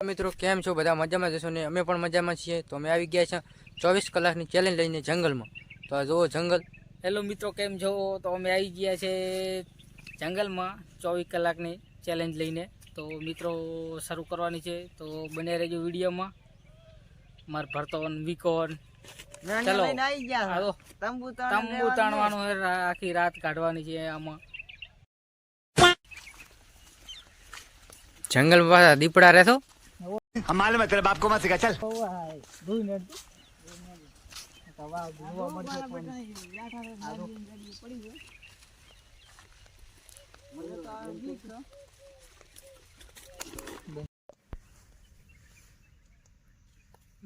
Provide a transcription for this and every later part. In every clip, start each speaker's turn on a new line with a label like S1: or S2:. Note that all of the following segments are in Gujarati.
S1: મિત્રો કેમ છો બધા મજામાં જશો ને અમે પણ મજામાં છીએ તો અમે આવી ગયા છે 24 કલાકની ચેલેન્જ લઈને જંગલમાં તો આ જુઓ જંગલ
S2: હેલો મિત્રો કેમ છો તો અમે આવી ગયા છે જંગલમાં 24 કલાકની ચેલેન્જ લઈને તો મિત્રો શરૂ કરવાની છે તો બને રહેજો વિડીયોમાં માર ભરતોન વિકોન ચલો હાલો તંબુ તાણવાનું આખી રાત કાઢવાની છે આમાં
S1: જંગલ માં દીપડા રહેતો
S3: हम मालूम है तेरे बाप को मत सिखा चल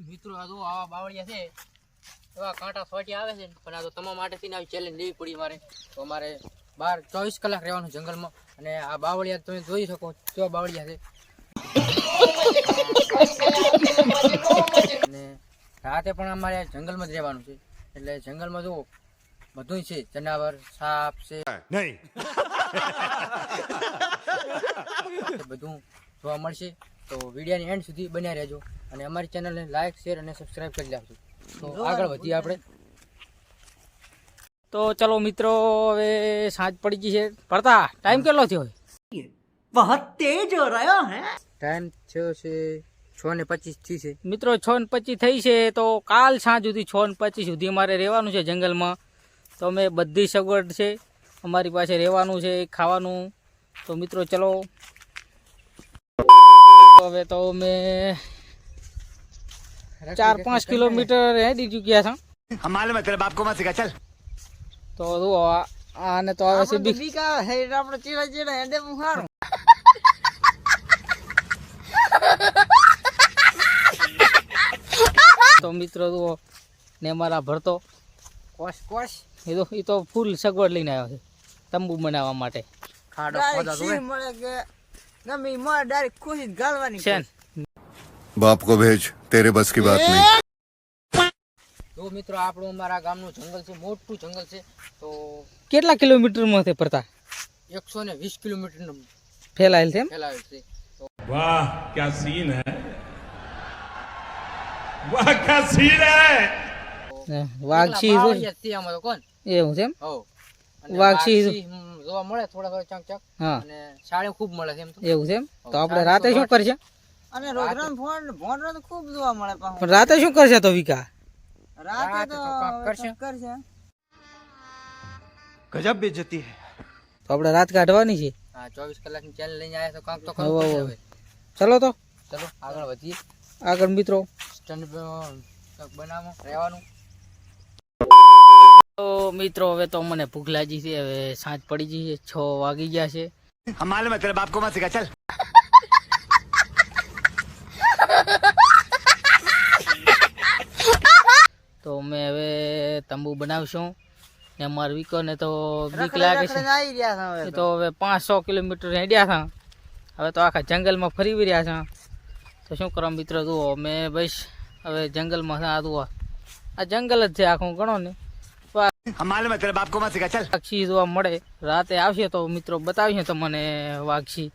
S1: મિત્રો આ તો આવા બાવળિયા છે એવા કાંટા ફાટી આવે છે પણ આ તો તમારા માટેથી આવી ચેલેન્જ લેવી પડી મારે તો અમારે 24 કલાક રહેવાનું જંગલમાં અને આ બાવળિયા તમે જોઈ શકો કેવા બાવળિયા છે અને રાતે પણ અમારે જંગલમાં જ રહેવાનું છે એટલે જંગલમાં જો બધું છે જનાવર સાપ છે
S3: नहीं
S1: બધું જોવા મળશે તો વિડીયોની એન્ડ સુધી બન્યા રહેજો અને અમારી ચેનલને લાઈક શેર અને સબસ્ક્રાઇબ કરી નાખજો તો આગળ વધીએ આપણે
S2: તો ચલો મિત્રો હવે સાંજ પડી ગઈ છે પડતા ટાઈમ કેટલો થયો
S4: बहुत तेज हो रहा है
S1: ટાઈમ થયો છે 6:25 થી છે
S2: મિત્રો 6:25 થઈ છે તો કાલ સાંજ સુધી 6:25 સુધી અમારે રહેવાનું છે જંગલમાં તો અમે બધી સગવડ છે અમારી પાસે રહેવાનું છે ખાવાનું તો મિત્રો ચલો હવે તો અમે 4-5 કિલોમીટર હેડી ચૂક્યા છે
S3: हम मालूम है तेरे बाप को मत सिखा चल
S2: તો જુઓ આને તો આવે છે
S4: બીકા હે આપણે ચીડા ચીડા હેડે મુહાર
S2: તો મિત્રો જુઓ ને અમારા ભરતો
S1: કોશ
S2: એ તો ફૂલ સગવડ લઈને આવ્યો છે તંબુ બનાવવા માટે
S1: ખાડો ખોદા જોવે
S4: મળે કે ગમે માં ડાયરેક્ટ ખુશી ગાલવાની
S2: છે
S5: बाप को भेज तेरे बस की बात नहीं
S1: તો મિત્રો આપણું અમારા ગામનું જંગલ છે મોટું જંગલ છે તો
S2: કેટલા કિલોમીટરમાં તે પડતા
S1: 120 કિલોમીટરનું
S2: ફેલાયેલ છે
S1: ફેલાવેલ છે
S6: वाह क्या सीन है वाह क्या सीन है
S2: વાઘસી
S1: બાવળિયા છે આમાં તો કોણ
S2: એવું છે એમ
S1: હો અને
S2: વાઘસી
S1: જોવા મળે થોડા ચંક
S2: હા
S1: અને સાડી ખૂબ મળે છે એમ તો
S2: એવું છે એમ તો આપણે રાતે શું કરશે
S4: અને રોગરામ ફોન તો ખૂબ જોવા મળે
S2: પણ રાતે શું કરશે તો વિકા
S4: રાતે તો
S1: કરશે
S4: કરશે
S3: गजब बेइज्जती है
S2: તો આપણે રાત કાઢવાની છે
S1: હા 24 કલાકની ચેલેન્જ લઈને આવ્યા તો કાંક તો
S2: હવે,
S1: કરવું
S2: હવે.
S1: હવે
S2: ચલો તો
S1: ચલો આગળ વધીએ
S2: આગળ મિત્રો
S1: સ્ટન્ડ બનાવો રહેવાનું
S2: તો મિત્રો હવે તો મને ભૂખ લાગી છે હવે સાંજ પડી ગઈ છે 6 વાગી ગયા છે
S3: हम मालूम है तेरे बाप को मत सिखा चल
S2: તો અમે હવે તંબુ બનાવશું ને અમારા વિકોને તો બીક લાગે છે
S4: આવી રહ્યા છે
S2: એ તો હવે 500 કિલોમીટર હેડ્યા છે હવે તો આખા જંગલમાં ફરી રહ્યા છે તો શું કરવા મિત્રો જુઓ અમે બસ હવે જંગલમાં આ જુઓ આ જંગલ જ છે આખું ગણો ને
S3: हम मालूम है तेरे बाप को मत सिखा चल
S2: વાઘસી જોવા મળે રાતે આવશે તો મિત્રો બતાવીશું તમને વાઘસી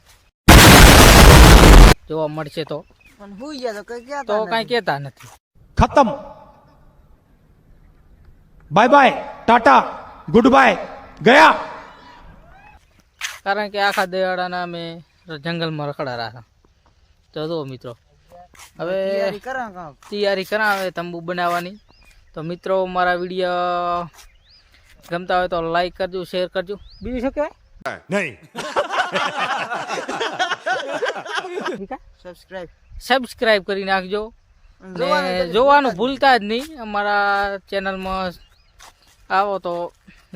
S2: જોવા મળશે તો
S4: પણ હુઈ ગયા તો કઈ ક્યાં
S2: તો કઈ કહેતા નથી
S6: खत्म bye bye tata goodbye गया
S2: કારણ કે આખા દયાળાના અમે જંગલમાં રખડા રહ્યા તો જુઓ મિત્રો હવે
S4: કરા કામ
S2: તૈયારી કરાવે તંબુ બનાવવાની તો મિત્રો મારા વિડીયો ગમતા હોય તો લાઈક કરજો શેર કરજો બીજું શું કહેવાય
S3: नहीं
S4: સબસ્ક્રાઇબ
S2: સબસ્ક્રાઇબ કરી નાખજો ને જોવાનું ભૂલતા જ નહીં અમારા ચેનલમાં આવો તો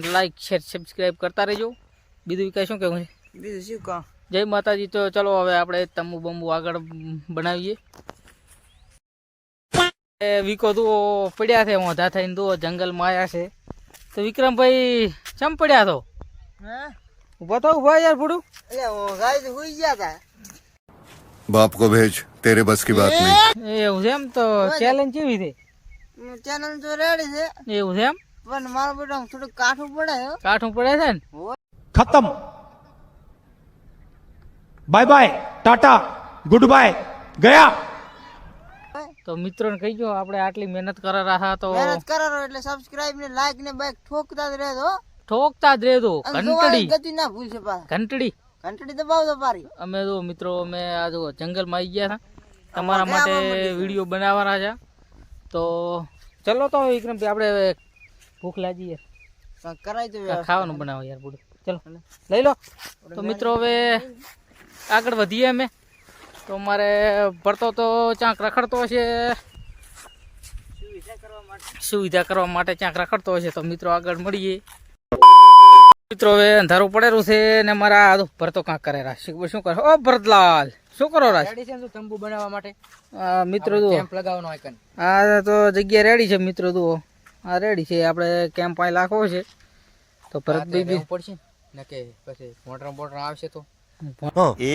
S2: લાઈક શેર સબસ્ક્રાઇબ કરતા રહેજો બીજું કઈ શું કહેવું છે
S4: બીજું શું કામ
S2: જય માતાજી તો ચલો હવે આપણે તંબુ બંબુ આગળ બનાવીએ વિકો તો પડ્યા છે મોઢા થઈને તો જંગલમાં આવ્યા છે તો વિક્રમભાઈ ચમ પડ્યા તો
S4: હે
S2: ઉભા તો ઉભા યાર પૂડું
S4: એટલે ગાય હુઈ ગયા હતા
S5: बाप को भेज तेरे बस की बात नहीं
S2: એવું છે એમ તો ચેલેન્જ કેવી છે
S4: ચેનલ તો રેડી છે
S2: એવું છે એમ
S4: પણ મારા બેટા થોડું કાઠું પડે હો
S2: કાઠું પડે છે ને
S6: खत्म bye bye tata goodbye गया
S2: તો મિત્રોને કહી જો આપણે આટલી મહેનત કરી રહ્યા તો
S4: મહેનત કરો એટલે સબસ્ક્રાઇબ ને લાઈક ને બાઈક ઠોકતા જ રહેજો
S2: ઠોકતા જ રહેજો. ઘંટડી
S4: ગતિ ના ભૂલશે પાછા
S2: ઘંટડી
S4: ઘંટડી દબાવજો પારી.
S2: અમે જો મિત્રો અમે આ જો જંગલમાં આવી ગયા હતા તમારા માટે વિડીયો બનાવવાના છે. તો ચલો તો વિક્રમભાઈ આપણે હવે ભૂખ લાગી છે,
S4: કાંઈક કરાય તો
S2: કાંઈક ખાવાનું બનાવો યાર બુડું. ચલો લઈ લો. તો મિત્રો હવે આગળ વધીએ અમે. તો મારે ભરતો તો ચાંક રખડતો હશે, સુવિધા કરવા માટે ચાંક રખડતો હશે. તો મિત્રો આગળ મળીએ. મિત્રો હવે અંધારું પડેલું છે ને મારા ભરતો કાંક કરે રાશ શું કરે? ઓ ભરતલાલ શું કરો રાશ?
S1: રેડી છે ને તંબુ બનાવવા માટે
S2: મિત્રો જુઓ
S1: કેમ્પ લગાવવાનો આઈકન.
S2: આ તો જગ્યા રેડી છે મિત્રો જુઓ આ રેડી છે. આપણે કેમ્પ અહીં લાખવો છે તો ભરતભાઈ બી
S1: પડશે ને કે પછી મોટર આવશે તો
S3: ए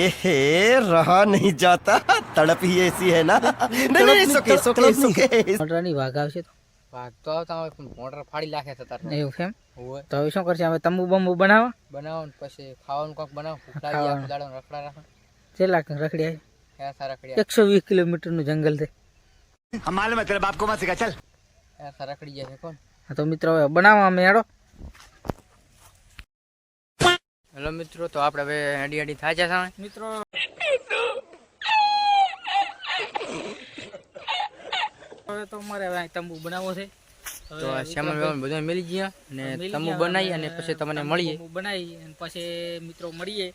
S3: रहा नहीं जाता तड़प ही ऐसी है ना नहीं
S2: મોટરની વાઘ આવશે તો
S1: ભાગ તો આવતા હોય પણ મોટર ફાડી નાખે છે તાર
S2: એવું છે એમ?
S1: હોય
S2: તો હવે શું કરશે? હવે તંબુ બંબુ બનાવો
S1: બનાવો ને પછી ખાવાનું કોક બનાવો. ભૂખ લાગી આખો દાડો રખડા રાખો.
S2: કેટલા રખડ્યા?
S1: એ સારા રખડ્યા
S2: 120 કિલોમીટરનું જંગલ છે.
S3: हम मालूम है तेरे बाप को मत सिखा चल
S1: એ સારા રખડી જાય છે કોણ.
S2: હા તો મિત્રો હવે બનાવો અમે હેડો.
S1: હેલો મિત્રો, તો આપણે હવે હડી થાય છે સામે
S2: મિત્રો હવે તો મારે હવે તંબુ બનાવવો છે.
S1: તો શ્યામલ વેવન બધા મળી ગયા અને તંબુ બનાવી અને પછી તમને મળીએ.
S2: તંબુ બનાવી અને પછી મિત્રો મળીએ.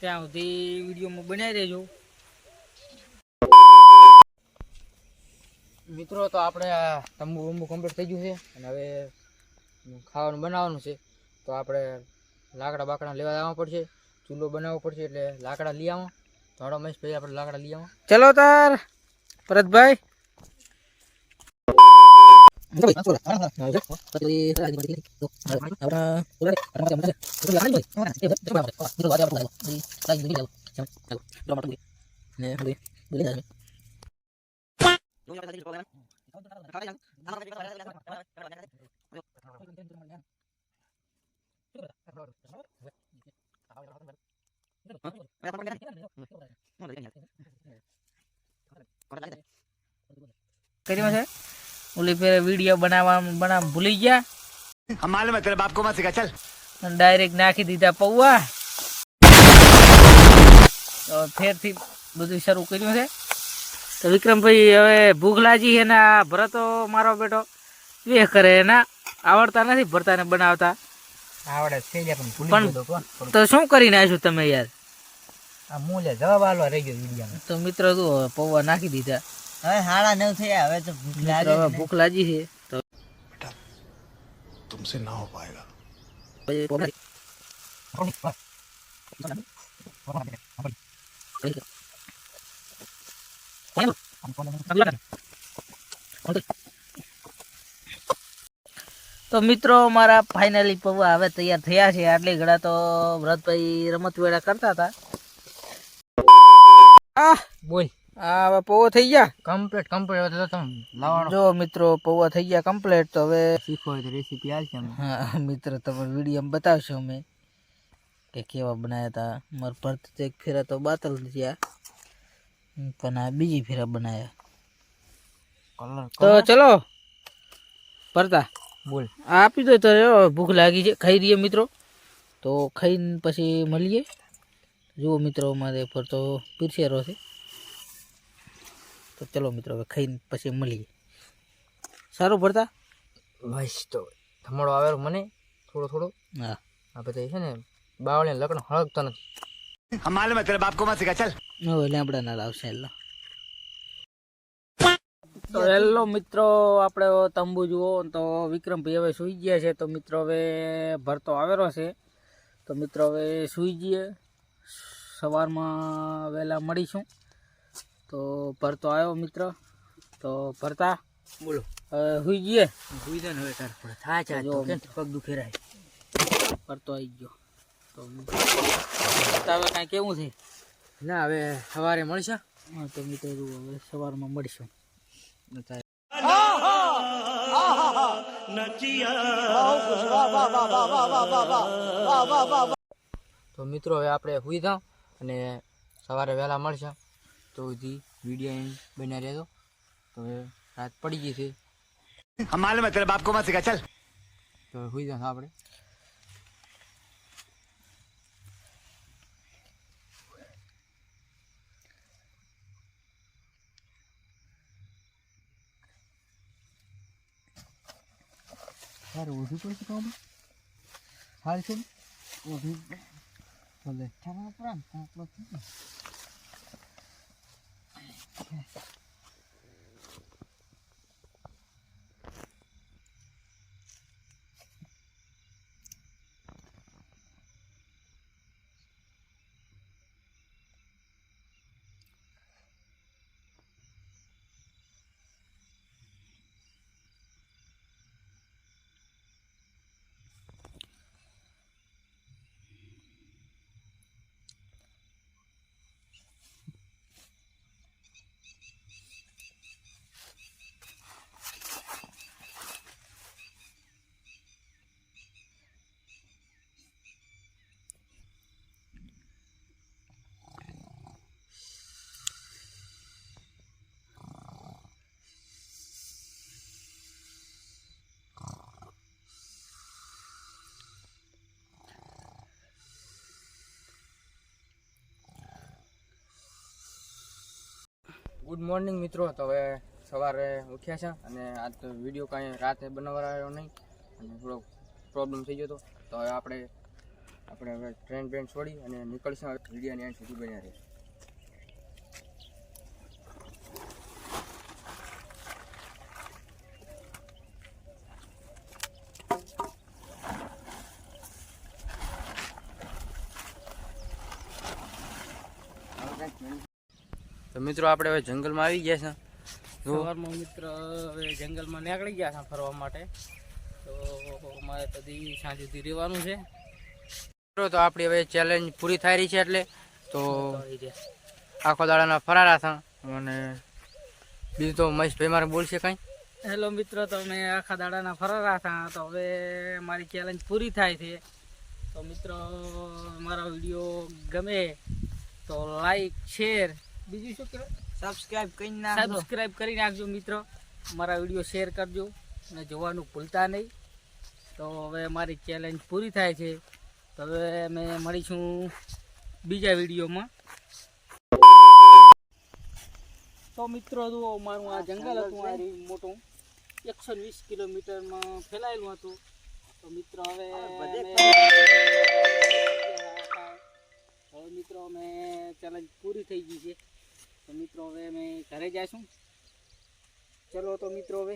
S2: ત્યાં સુધી વિડીયોમાં બનાવી દેજો.
S1: મિત્રો તો આપણે આ તંબુ બંબુ કમ્પ્લીટ થઈ ગયું છે અને હવે ખાવાનું બનાવવાનું છે. તો આપણે લાકડા બાકડા લેવા આવવા પડશે, ચૂલો બનાવવો પડશે એટલે લાકડા લઈ આવો. થોડો મસ્ત પછી આપણે લાકડા લઈ આવો.
S2: ચલો તાર ભરતભાઈ. કર્યું છે ઓલી ફેર વિડીયો બનાવવા ભૂલી ગયા
S3: हम मालूम है तेरे बाप को मत सिखा चल
S2: અને ડાયરેક્ટ નાખી દીધા પૌવા. તો ફેરથી બધું શરૂ કર્યું છે. તો વિક્રમભાઈ હવે ભૂખ લાગી છે ને આ ભરતો મારો બેટો વે કરે એના આવડતા નથી ભરતાને બનાવતા.
S1: આવડે થઈ જાય પણ ભૂલી ગયો કોણ.
S2: તો શું કરીને આવ્યું તમે યાર?
S1: આ મૂલે જવાબ આલવા રહી ગયો વિડીયામાં.
S2: તો મિત્રો જુઓ પૌવા નાખી દીધા.
S4: હવે 9:30 થયા, હવે તો ભૂખ
S2: મિત્રો
S4: લાગે
S2: હવે
S4: ને.
S2: ભૂખ લાગી છે તો
S5: तुमसे ना हो पाएगा
S2: પછી પૌવા તો મિત્રો મારા ફાઇનલી પૌવા હવે તૈયાર થયા છે. આટલી ઘડા તો વ્રતભાઈ રમત વેળા કરતા હતા.
S1: બોલ
S2: આ હવે પૌવા થઈ ગયા
S1: કમ્પ્લીટ હવે તો તમે લાવવાનો
S2: જો મિત્રો પૌવા થઈ ગયા કમ્પ્લીટ. તો હવે
S1: શીખો હોય તો રેસીપી આલશે અમને.
S2: હા મિત્રો તમે વિડીયોમાં બતાવશો અમે કે કેવા બનાવ્યા હતા. મારા ભરત તો એક ફેરા તો બાતલ થયા પણ આ બીજી ફેરા બનાવ્યા. તો ચલો ભરતા
S1: બોલ
S2: આ આપી દો તો ભૂખ લાગી છે. ખાઈ રહીએ મિત્રો. તો ખાઈને પછી મળીએ. જુઓ મિત્રો મારે પર તો પીરસેરો છે. તો ચલો મિત્રો હવે ખાઈને પછી મળીએ. સારું ભરતા?
S1: બસ તો ધમડો આવેલો મને થોડો
S2: હા
S1: આ બધા છે ને બાવળીને લકડો હળગતો નથી.
S3: हम मालूम है तेरे बाप को मत सिखा चल
S2: હવે લેમડા ના લાવશે એટલે. તો હેલો મિત્રો આપણે તંબુ જુઓ તો વિક્રમભાઈ હવે સૂઈ ગયા છે. તો મિત્રો હવે ભરતો આવેલો છે. તો મિત્રો હવે સૂઈ જઈએ. સવારમાં વહેલા મળીશું. તો ભરતો આવ્યો મિત્ર. તો ભરતા
S1: બોલો
S2: હવે સૂઈ જઈએ.
S1: ભૂઈ જાય ને હવે તાર પડે થાય છે
S2: જો
S1: પગ દુખી રહે.
S2: ભરતો આવી ગયો. તો ભરતા હવે કાંઈ કેવું છે?
S1: ના હવે સવારે મળશે.
S2: હા તો મિત્રો જુઓ હવે સવારમાં મળીશું.
S1: તો મિત્રો હવે આપણે સુઈ જાઉં અને સવારે વહેલા મળશે. તો સુધી વિડીયો બન્યા રહેતો. તો હવે રાત પડી ગઈ છે
S3: हम मालूम है तेरे बाप को मत सिखा चल.
S1: તો સુઈ જશું આપણે. સારું ઊભી પડશે કામ હાલ છે ઊભી ભલે ચાલો આપણે ગુડ મોર્નિંગ મિત્રો. તો હવે સવારે ઉઠ્યા છે અને આજ તો વિડીયો કાંઈ રાતે બનાવવાનો નહીં અને થોડો પ્રોબ્લેમ થઈ ગયો હતો. તો હવે આપણે હવે ટ્રેન છોડી અને નીકળશું. વિડીયોની એન્ડ સુધી બન્યા રહે. તો મિત્રો આપણે હવે જંગલમાં આવી ગયા છે.
S2: સવારમાં મિત્ર હવે જંગલમાં નીકળી ગયા છે ફરવા માટે. તો અમારે બધી સાંજ સુધી રહેવાનું છે.
S1: મિત્રો તો આપણી હવે ચેલેન્જ પૂરી થઈ રહી છે એટલે તો આખો દાડાના ફરારા હતા. અને બીજું તો મહેશભાઈ મારે બોલશે કાંઈ.
S2: હેલો મિત્રો, તો અમે આખા દાડાના ફરારા હતા. તો હવે મારી ચેલેન્જ પૂરી થાય છે. તો મિત્રો મારો વિડીયો ગમે તો લાઈક શેર બીજું શું કહેવાય સબસ્ક્રાઈબ કરી નાખજો મિત્રો. મારા વિડીયો શેર કરજો અને જોવાનું ભૂલતા નહીં. તો હવે મારી ચેલેન્જ પૂરી થાય છે. તો હવે અમે મળીશું બીજા વિડીયોમાં. તો મિત્રો જુઓ, મારું આ જંગલ હતું આ મોટું 120 કિલોમીટરમાં ફેલાયેલું હતું. તો મિત્રો હવે મિત્રો અમે ચેલેન્જ પૂરી થઈ ગઈ છે. તો મિત્રો હવે અમે ઘરે જઈશું. ચલો તો મિત્રો હવે